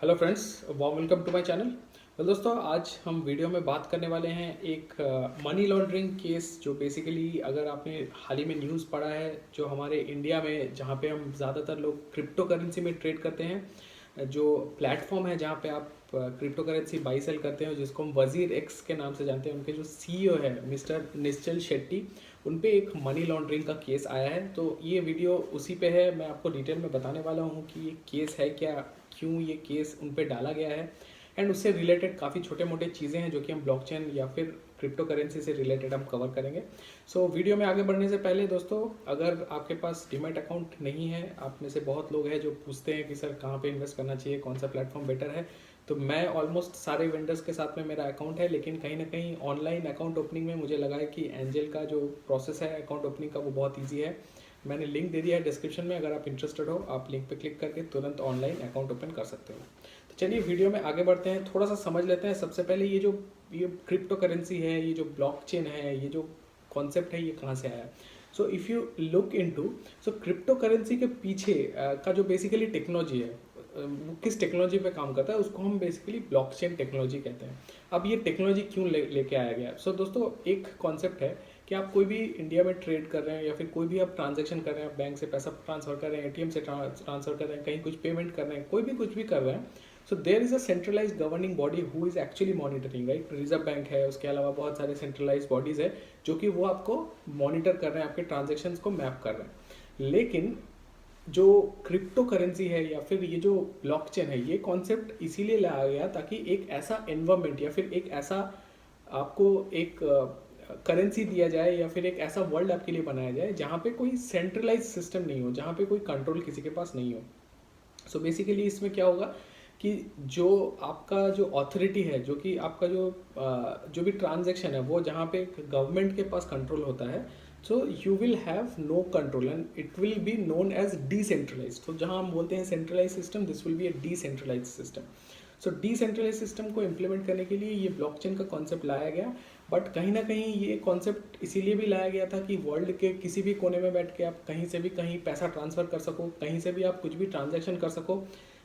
Hello friends, warm welcome to my channel. तो दोस्तों, आज हम वीडियो में बात करने वाले हैं एक मनी लॉन्ड्रिंग केस जो बेसिकली अगर आपने हाल ही में न्यूज़ पढ़ा है, जो हमारे इंडिया में जहाँ पे हम ज़्यादातर लोग क्रिप्टो करेंसी में ट्रेड करते हैं, जो प्लेटफॉर्म है जहाँ पे आप क्रिप्टो करेंसी बाई सेल करते हैं, जिसको हम वजीर एक्स के नाम से जानते हैं, उनके जो सीईओ है मिस्टर निश्चल शेट्टी, उन पे एक मनी लॉन्ड्रिंग का केस आया है। तो ये वीडियो उसी पे है। मैं आपको डिटेल में बताने वाला हूँ कि ये केस है क्या, क्यों ये केस उन पे डाला गया है, एंड उससे रिलेटेड काफ़ी छोटे मोटे चीज़ें हैं जो कि हम ब्लॉकचेन या फिर क्रिप्टो करेंसी से रिलेटेड हम कवर करेंगे। वीडियो में आगे बढ़ने से पहले दोस्तों, अगर आपके पास डीमैट अकाउंट नहीं है, आप में से बहुत लोग हैं जो पूछते हैं कि सर कहाँ पे इन्वेस्ट करना चाहिए, कौन सा प्लेटफॉर्म बेटर है। तो मैं ऑलमोस्ट सारे वेंडर्स के साथ में मेरा अकाउंट है, लेकिन कहीं ना कहीं ऑनलाइन अकाउंट ओपनिंग में मुझे लगा है कि एंजल का जो प्रोसेस है अकाउंट ओपनिंग का वो बहुत ईजी है। मैंने लिंक दे दिया है डिस्क्रिप्शन में, अगर आप इंटरेस्टेड हो आप लिंक पे क्लिक करके तुरंत ऑनलाइन अकाउंट ओपन कर सकते हो। तो चलिए वीडियो में आगे बढ़ते हैं, थोड़ा सा समझ लेते हैं। सबसे पहले ये क्रिप्टो करेंसी है, ये जो ब्लॉकचेन है, ये जो कॉन्सेप्ट है, ये कहाँ से आया है। So if you look into, so crypto currency के पीछे का जो बेसिकली टेक्नोलॉजी है, वो किस टेक्नोलॉजी पे काम करता है, उसको हम बेसिकली ब्लॉकचेन टेक्नोलॉजी कहते हैं। अब ये टेक्नोलॉजी क्यों लेके आया गया। सो दोस्तों, एक कॉन्सेप्ट है कि आप कोई भी इंडिया में ट्रेड कर रहे हैं या फिर कोई भी आप ट्रांजैक्शन कर रहे हैं, आप बैंक से पैसा ट्रांसफर कर रहे हैं, एटीएम से ट्रांसफर कर रहे हैं, कहीं कुछ पेमेंट कर रहे हैं, कोई भी कुछ भी कर रहे हैं, so there is a centralize governing body who is actually monitoring, right. Reserve bank है, उसके अलावा बहुत सारे सेंट्रलाइज बॉडीज है जो कि वो आपको मॉनिटर कर रहे हैं, आपके ट्रांजेक्शन को मैप कर रहे हैं। लेकिन जो क्रिप्टो करेंसी है या फिर ये जो ब्लॉकचेन है, ये कॉन्सेप्ट इसीलिए लाया गया ताकि एक ऐसा एनवायरमेंट या फिर एक ऐसा आपको एक करेंसी दिया जाए या फिर एक ऐसा वर्ल्ड आपके लिए बनाया जाए जहाँ पे कोई सेंट्रलाइज सिस्टम नहीं हो, जहाँ पे कोई कंट्रोल किसी के पास नहीं हो। सो बेसिकली इसमें क्या होगा कि जो आपका जो अथॉरिटी है, जो कि आपका जो भी ट्रांजैक्शन है, वो जहाँ पे गवर्नमेंट के पास कंट्रोल होता है, so you will have no control and it will be known as decentralize. तो जहाँ हम बोलते हैं centralize system, this will be a decentralize system. So decentralize system को इम्प्लीमेंट करने के लिए ये ब्लॉकचेन का कॉन्सेप्ट लाया गया। बट कहीं ना कहीं ये कॉन्सेप्ट इसीलिए भी लाया गया था कि वर्ल्ड के किसी भी कोने में बैठ के आप कहीं से भी कहीं पैसा ट्रांसफ़र कर सको, कहीं से भी आप कुछ भी ट्रांजैक्शन कर सको।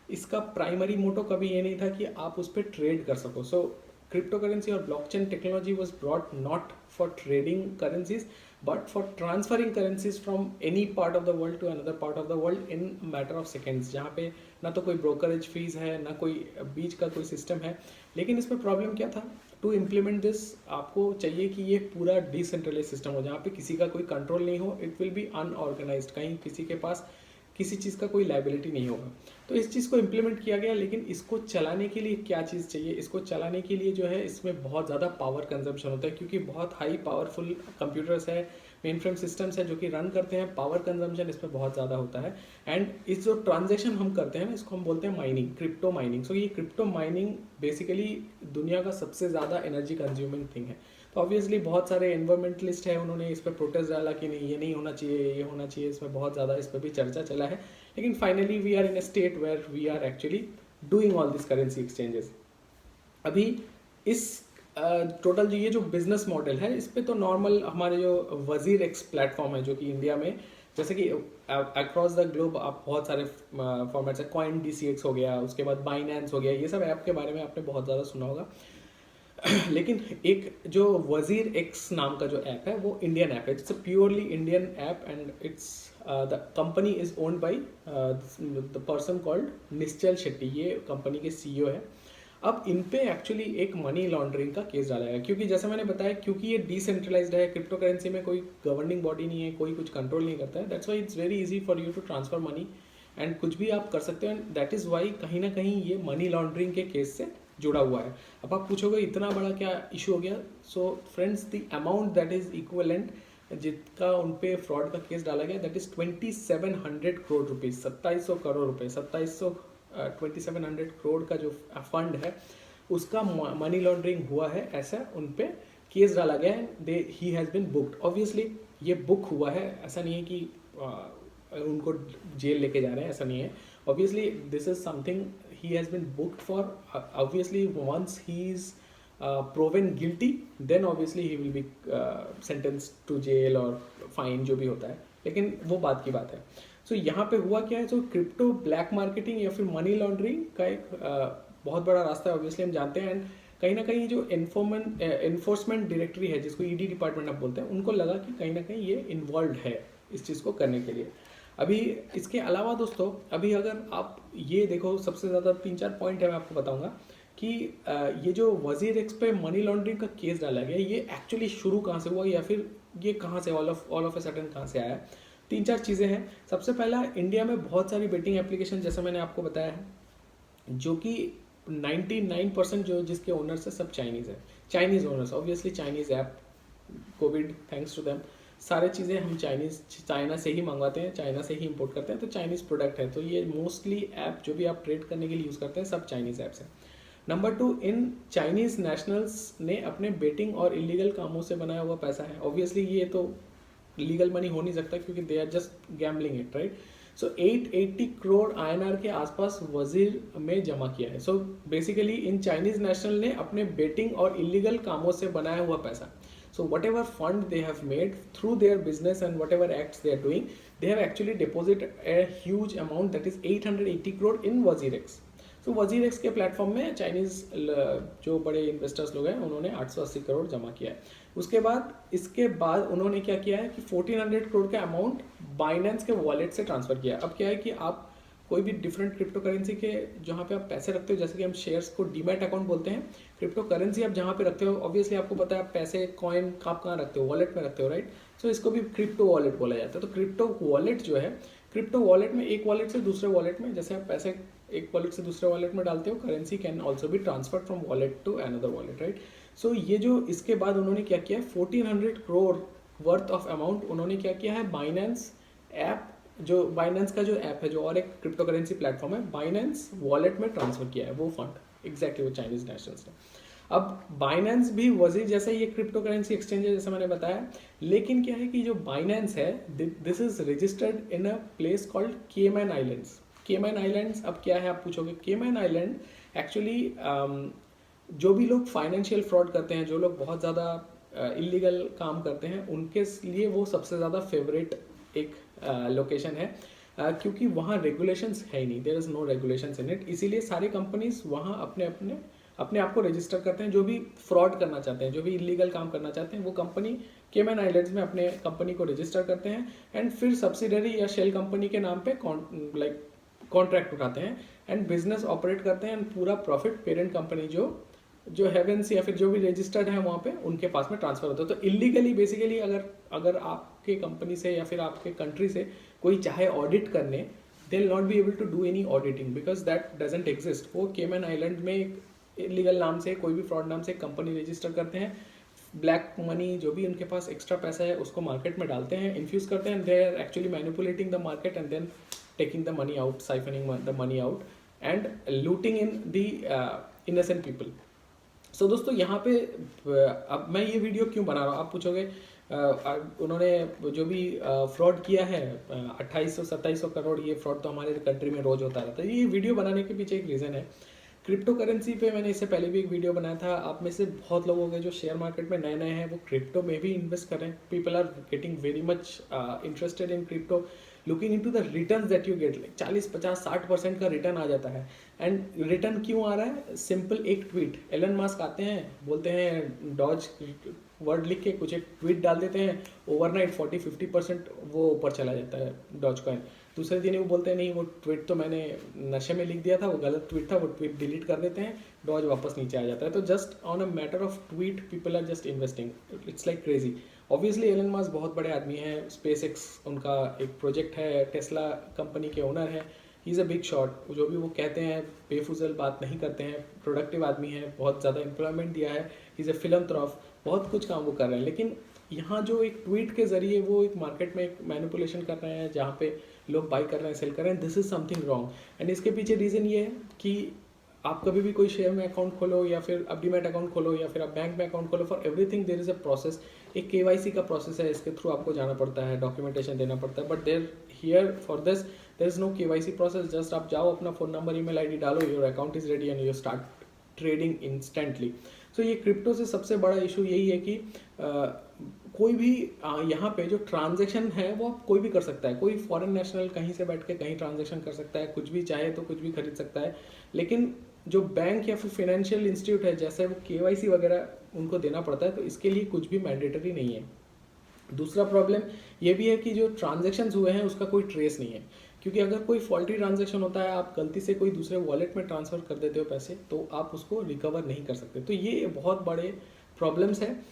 इसका प्राइमरी मोटो कभी ये नहीं था कि आप उस पर ट्रेड कर सको। सो क्रिप्टो करेंसी और blockchain technology was brought not for trading currencies but for transferring currencies from any part of the world to another part of the world in matter of seconds, जहाँ पे ना तो कोई brokerage fees है, ना कोई बीच का कोई सिस्टम है। लेकिन इसमें प्रॉब्लम क्या था, टू इम्प्लीमेंट दिस आपको चाहिए कि ये पूरा डिसेंट्रलाइज सिस्टम हो, जहाँ पे किसी का कोई कंट्रोल नहीं हो। इट विल बी अनऑर्गेनाइज्ड, कहीं किसी के पास किसी चीज़ का कोई लाइबिलिटी नहीं होगा। तो इस चीज़ को इम्प्लीमेंट किया गया, लेकिन इसको चलाने के लिए क्या चीज़ चाहिए, इसको चलाने के लिए जो है इसमें बहुत ज़्यादा पावर कंजम्पशन होता है, क्योंकि बहुत हाई पावरफुल कंप्यूटर्स है, मेन फ्रेम सिस्टम्स है जो कि रन करते हैं। पावर कंजम्पशन इसमें बहुत ज़्यादा होता है। एंड इस जो ट्रांजेक्शन हम करते हैं ना, इसको हम बोलते हैं माइनिंग, क्रिप्टो माइनिंग। सो ये क्रिप्टो माइनिंग बेसिकली दुनिया का सबसे ज़्यादा एनर्जी कंज्यूमिंग थिंग है। तो ऑब्वियसली बहुत सारे एनवायरमेंटलिस्ट हैं, उन्होंने इस पर प्रोटेस्ट डाला कि नहीं, ये नहीं होना चाहिए, ये होना चाहिए। इसमें बहुत ज़्यादा इस पर भी चर्चा चला है। लेकिन finally we are in a state where we are actually doing all this currency exchanges. अभी इस टोटल जो ये जो बिजनेस मॉडल है, इस पे तो नॉर्मल हमारे जो वजीर एक्स प्लेटफॉर्म है, जो कि इंडिया में जैसे कि अक्रॉस द ग्लोब आप बहुत सारे फॉर्मेट्स है, कॉइन DCX हो गया, उसके बाद बाइनेंस हो गया, ये सब ऐप के बारे में आपने बहुत ज़्यादा सुना होगा। लेकिन एक जो वजीर एक्स नाम का जो ऐप है, वो इंडियन ऐप है। It's a purely Indian app and it's the company is owned by the person called Nishchal Shetty. ये कंपनी के CEO है। अब इन पे एक्चुअली एक मनी लॉन्ड्रिंग का केस डाला है, क्योंकि जैसे मैंने बताया, क्योंकि ये डिसेंट्रलाइज्ड है, क्रिप्टो करेंसी में कोई गवर्निंग बॉडी नहीं है, कोई कुछ कंट्रोल नहीं करता है। That's why it's very easy for you to transfer money and कुछ भी आप कर सकते हो। एंड दैट इज़ वाई कहीं ना कहीं ये मनी लॉन्ड्रिंग के केस से जुड़ा हुआ है। अब आप पूछोगे इतना बड़ा क्या इशू हो गया। So friends, the amount that is equivalent जिसका उन पे फ्रॉड का केस डाला गया, that is 2700 crore rupees, 2700 crore रुपए, 2700 करोड़ का जो फंड है, उसका मनी लॉन्ड्रिंग हुआ है, ऐसा उन पे केस डाला गया है। They he has been booked. Obviously ये बुक हुआ है, ऐसा नहीं है कि उनको जेल लेके जा रहे हैं, ऐसा नहीं है। Obviously this is something he has been booked for. Obviously once he is proven guilty, then obviously he will be sentenced to jail or fine, जो भी होता है, लेकिन वो बात की बात है। सो यहाँ पे हुआ क्या है, जो क्रिप्टो ब्लैक मार्केटिंग या फिर मनी लॉन्ड्रिंग का एक बहुत बड़ा रास्ता है, ऑब्वियसली हम जानते हैं। एंड कहीं ना कहीं जो एनफोर्समेंट डायरेक्टरी है, जिसको ईडी डिपार्टमेंट आप बोलते हैं, उनको लगा कि कहीं ना कहीं ये इन्वॉल्व है इस चीज़ को करने के लिए। अभी इसके अलावा दोस्तों, अभी अगर आप ये देखो, सबसे ज़्यादा 3-4 पॉइंट है मैं आपको बताऊंगा कि ये जो वजीर एक्स पे मनी लॉन्ड्रिंग का केस डाला गया, ये एक्चुअली शुरू कहाँ से हुआ या फिर ये कहाँ से ऑल ऑफ ए सडन कहाँ से आया। 3-4 चीज़ें हैं। सबसे पहला, इंडिया में बहुत सारी बेटिंग एप्लीकेशन, जैसा मैंने आपको बताया है, जो कि 99% जो जिसके ओनर्स है सब चाइनीज़ है, Chinese owners, obviously Chinese app, Covid thanks to them, सारे चीज़ें हम चाइना से ही मंगवाते हैं, चाइना से ही इंपोर्ट करते हैं, तो चाइनीज़ प्रोडक्ट है। तो ये मोस्टली ऐप जो भी आप ट्रेड करने के लिए यूज़ करते हैं सब चाइनीज़ ऐप्स हैं। नंबर 2, इन चाइनीज़ नेशनल्स ने अपने बेटिंग और इलीगल कामों से बनाया हुआ पैसा है, ऑब्वियसली ये तो लीगल मनी हो नहीं सकता क्योंकि they are just gambling it, right. So 880 crore INR के आसपास वजीर में जमा किया है। सो बेसिकली इन चाइनीज नेशनल ने अपने बेटिंग और इलीगल कामों से बनाया हुआ पैसा, so whatever fund they have made through their business and whatever acts they are doing, they have actually deposited a huge amount, that is 880 crore in WazirX. So WazirX के platform में Chinese जो बड़े investors लोग हैं उन्होंने 880 करोड़ जमा किया है। इसके बाद उन्होंने क्या किया है कि 1400 करोड़ का अमाउंट बाइनेंस के वॉलेट से ट्रांसफर किया है। अब क्या है कि आप कोई भी डिफरेंट क्रिप्टो करेंसी के जहाँ पे आप पैसे रखते हो, जैसे कि हम शेयर्स को डीमैट अकाउंट बोलते हैं, क्रिप्टो करेंसी आप जहाँ पे रखते हो, ऑब्वियसली आपको पता है आप पैसे कॉइन आप कहाँ रखते हो, वॉलेट में रखते हो, राइट। सो इसको भी क्रिप्टो वॉलेट बोला जाता है। तो क्रिप्टो वॉलेट जो है, क्रिप्टो वॉलेट में एक वॉलेट से दूसरे वॉलेट में, जैसे आप पैसे एक वॉलेट से दूसरे वॉलेट में डालते हो, करेंसी कैन ऑल्सो भी transfer from wallet to another wallet, right. So ये जो इसके बाद उन्होंने क्या किया, 1400 करोड़ वर्थ ऑफ अमाउंट उन्होंने क्या किया है, बाइनेंस ऐप, जो बाइनेंस का जो ऐप है, जो और एक क्रिप्टो करेंसी प्लेटफॉर्म है, बाइनेंस वॉलेट में ट्रांसफर किया है वो फंड, एग्जैक्टली वो चाइनीज नेशनल्स ने। अब बाइनेंस भी वजीर जैसा ये क्रिप्टो करेंसी एक्सचेंज है, जैसा मैंने बताया, लेकिन क्या है कि जो बाइनेंस है, this is registered in a place called Cayman Islands. Cayman Islands अब क्या है आप पूछोगे, केमैन आइलैंड एक्चुअली जो भी लोग फाइनेंशियल फ्रॉड करते हैं, जो लोग बहुत ज़्यादा इलीगल काम करते हैं, उनके लिए वो सबसे ज़्यादा फेवरेट एक लोकेशन है, क्योंकि वहाँ रेगुलेशंस है ही नहीं, there is no regulations in it. इसीलिए सारे कंपनीज वहाँ अपने आप को रजिस्टर करते हैं। जो भी फ्रॉड करना चाहते हैं, जो भी इलीगल काम करना चाहते हैं, वो कंपनी केमैन आइलैंड्स में अपने कंपनी को रजिस्टर करते हैं एंड फिर सब्सिडरी या शेल कंपनी के नाम पे कॉन्ट्रैक्ट उठाते हैं एंड बिजनेस ऑपरेट करते हैं एंड पूरा प्रॉफिट पेरेंट कंपनी जो हेवेंस या फिर जो भी रजिस्टर्ड है वहाँ पे उनके पास में ट्रांसफर होता है। तो इलीगली बेसिकली अगर आपके कंपनी से या फिर आपके कंट्री से कोई चाहे ऑडिट करने, they will not be able to do any auditing because that doesn't exist. वो केमैन आइलैंड में एक इलीगल नाम से, कोई भी फ्रॉड नाम से कंपनी रजिस्टर करते हैं, ब्लैक मनी जो भी उनके पास एक्स्ट्रा पैसा है उसको मार्केट में डालते हैं, इन्फ्यूज करते हैं, they are actually manipulating the market and then taking the money out, siphoning the money out and looting in the innocent people. So दोस्तों यहाँ पे अब मैं ये वीडियो क्यों बना रहा हूँ आप पूछोगे, उन्होंने जो भी फ्रॉड किया है 2800-2700 करोड़, ये फ्रॉड तो हमारे कंट्री में रोज होता रहता है। ये वीडियो बनाने के पीछे एक रीज़न है। क्रिप्टो करेंसी पे मैंने इससे पहले भी एक वीडियो बनाया था। आप में से बहुत लोग होंगे जो शेयर मार्केट में नए हैं, वो क्रिप्टो में भी इन्वेस्ट कर रहे हैं। People are getting very much interested in crypto, looking into the returns that you get, 40-50-60% का रिटर्न आ जाता है। एंड रिटर्न क्यों आ रहा है, सिंपल एक ट्वीट, एलन मास्क आते हैं, बोलते हैं डॉज वर्ड लिख के कुछ एक ट्वीट डाल देते हैं, ओवरनाइट 40-50% वो ऊपर चला जाता है डॉज कॉइन। दूसरे दिन वो बोलते हैं नहीं वो ट्वीट तो मैंने नशे में लिख दिया था, वो गलत ट्वीट था, वो ट्वीट डिलीट कर देते हैं, डॉज वापस नीचे आ जाता है। तो just on a matter of tweet people are just investing, it's like crazy. Obviously Elon Musk बहुत बड़े आदमी हैं, स्पेसएक्स उनका एक प्रोजेक्ट है, टेस्ला कंपनी के ओनर है, he is a big shot. जो भी वो कहते हैं बेफुजल बात नहीं करते हैं, प्रोडक्टिव आदमी है, बहुत ज़्यादा एम्प्लॉयमेंट दिया है, ही इज़ अ फिलंथ्रॉप, बहुत कुछ काम वो कर रहे हैं। लेकिन यहाँ जो एक ट्वीट के जरिए वो एक मार्केट में एक मैनिपुलेशन कर रहे हैं, जहाँ पे लोग बाई कर रहे हैं, सेल कर रहे हैं, this is something wrong. And इसके पीछे रीज़न ये है कि आप कभी भी कोई शेयर में अकाउंट खोलो या फिर आप डीमैट अकाउंट खोलो या फिर आप बैंक में अकाउंट खोलो, for everything there is a process, एक KYC का प्रोसेस है, इसके थ्रू आपको जाना पड़ता है, डॉक्यूमेंटेशन देना पड़ता है। But there here for this there is no KYC process, just आप जाओ, अपना फ़ोन नंबर ईमेल ID डालो, your account is ready and you start trading instantly. So ये क्रिप्टो से सबसे बड़ा इशू यही है कि कोई भी यहाँ पे जो ट्रांजैक्शन है वो आप कोई भी कर सकता है, कोई फॉरेन नेशनल कहीं से बैठ के कहीं ट्रांजैक्शन कर सकता है, कुछ भी चाहे तो कुछ भी खरीद सकता है। लेकिन जो बैंक या फिर फाइनेंशियल इंस्टीट्यूट है, जैसे वो केवाईसी वगैरह उनको देना पड़ता है, तो इसके लिए कुछ भी मैंडेटरी नहीं है। दूसरा प्रॉब्लम ये भी है कि जो ट्रांजेक्शन्स हुए हैं उसका कोई ट्रेस नहीं है, क्योंकि अगर कोई फॉल्टी ट्रांजेक्शन होता है, आप गलती से कोई दूसरे वॉलेट में ट्रांसफ़र कर देते हो पैसे, तो आप उसको रिकवर नहीं कर सकते। तो ये बहुत बड़े प्रॉब्लम्स हैं।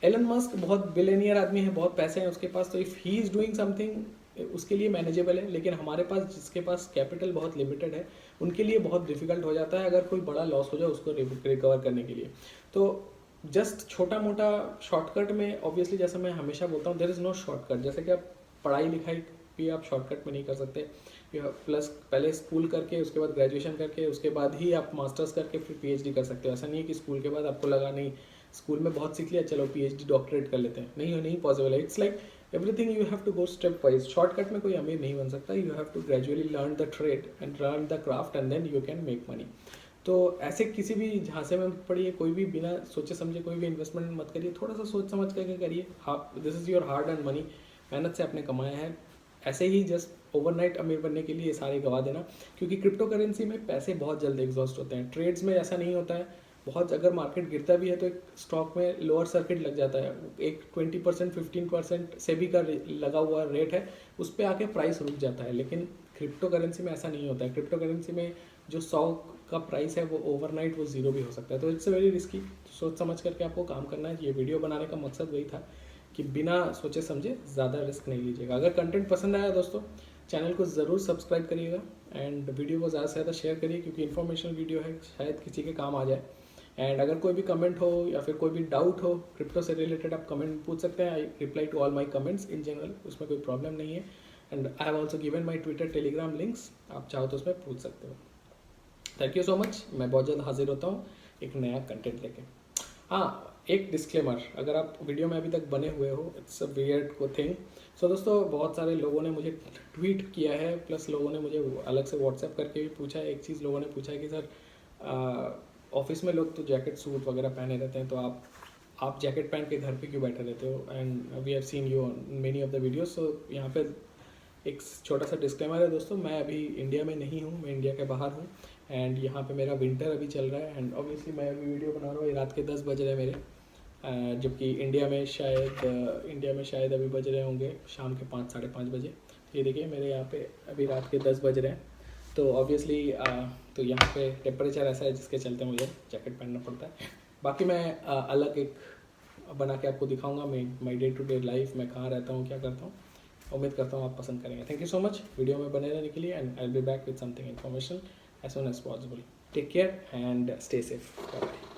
एलन मस्क बहुत बिलियनियर आदमी है, बहुत पैसे हैं उसके पास, तो if he is doing something उसके लिए मैनेजेबल है। लेकिन हमारे पास जिसके पास कैपिटल बहुत लिमिटेड है, उनके लिए बहुत डिफिकल्ट हो जाता है अगर कोई बड़ा लॉस हो जाए उसको रिकवर करने के लिए। तो जस्ट छोटा मोटा शॉर्टकट में, ऑब्वियसली जैसा मैं हमेशा बोलता हूँ, देयर इज़ नो शॉर्टकट। जैसे कि आप पढ़ाई लिखाई भी आप शॉर्टकट में नहीं कर सकते। प्लस पहले स्कूल करके, उसके बाद ग्रेजुएशन करके, उसके बाद ही आप मास्टर्स करके फिर पीएचडी कर सकते हो। ऐसा नहीं है कि स्कूल के बाद आपको लगा नहीं स्कूल में बहुत सीख लिया, चलो पीएचडी डॉक्टरेट कर लेते हैं। नहीं पॉसिबल है। It's like everything you have to go step wise. Shortcut में कोई अमीर नहीं बन सकता। You have to gradually learn the trade and learn the craft and then you can make money. तो ऐसे किसी भी झांसे में पड़िए, कोई भी बिना सोचे समझे कोई भी इन्वेस्टमेंट मत करिए, थोड़ा सा सोच समझ करके करिए। This is your hard and money, मेहनत से आपने कमाया है। ऐसे ही जस्ट ओवरनाइट अमीर बनने के लिए ये सारे गवा देना, क्योंकि क्रिप्टो करेंसी में पैसे बहुत जल्द एग्जॉस्ट होते हैं। ट्रेड्स में ऐसा नहीं होता है। बहुत अगर मार्केट गिरता भी है तो एक स्टॉक में लोअर सर्किट लग जाता है, एक 20% 15% सेबी का लगा हुआ रेट है, उस पर आके प्राइस रुक जाता है। लेकिन क्रिप्टो करेंसी में ऐसा नहीं होता है। क्रिप्टो करेंसी में जो 100 का प्राइस है वो ओवरनाइट वो ज़ीरो भी हो सकता है। तो इट्स वेरी रिस्की। सोच समझ करके आपको काम करना है। ये वीडियो बनाने का मकसद वही था कि बिना सोचे समझे ज़्यादा रिस्क नहीं लीजिएगा। अगर कंटेंट पसंद आया दोस्तों, चैनल को ज़रूर सब्सक्राइब करिएगा एंड वीडियो को ज़्यादा से ज़्यादा शेयर करिए, क्योंकि इन्फॉर्मेशन वीडियो है, शायद किसी के काम आ जाए। एंड अगर कोई भी कमेंट हो या फिर कोई भी डाउट हो क्रिप्टो से रिलेटेड, आप कमेंट पूछ सकते हैं। I reply to all my comments in general, उसमें कोई प्रॉब्लम नहीं है। And I have also given my Twitter Telegram links, आप चाहो तो उसमें पूछ सकते हो। Thank you so much. मैं बहुत जल्द हाजिर होता हूँ एक नया कंटेंट लेके। हाँ, एक डिस्क्लेमर, अगर आप वीडियो में अभी तक बने हुए हो, इट्स अ वियर्ड को थिंग। सो दोस्तों, बहुत सारे लोगों ने मुझे ट्वीट किया है, प्लस लोगों ने मुझे अलग से व्हाट्सएप करके भी पूछा है। एक चीज़ लोगों ने पूछा है कि सर ऑफिस में लोग तो जैकेट सूट वगैरह पहने रहते हैं, तो आप जैकेट पहन के घर पे क्यों बैठे रहते हो? And we have seen you on many of the videos. So यहाँ पे एक छोटा सा डिस्क्लेमर है दोस्तों, मैं अभी इंडिया में नहीं हूँ, मैं इंडिया के बाहर हूँ। एंड यहाँ पे मेरा विंटर अभी चल रहा है। एंड ऑब्वियसली मैं अभी वीडियो बना रहा हूँ, ये रात के 10 बज रहे हैं मेरे, जबकि इंडिया में शायद अभी बज रहे होंगे शाम के 5 साढ़े 5 बजे। ये देखिए मेरे यहाँ पे अभी रात के 10 बज रहे हैं। तो ऑब्वियसली तो यहाँ पे टेम्परेचर ऐसा है जिसके चलते मुझे जैकेट पहनना पड़ता है। बाकी मैं अलग एक बना के आपको दिखाऊंगा my day to day life, मैं कहाँ रहता हूँ, क्या करता हूँ। उम्मीद करता हूँ आप पसंद करेंगे। Thank you so much video में बने रहने के लिए, and I will be back with something information as soon as possible. Take care and stay safe. Bye bye.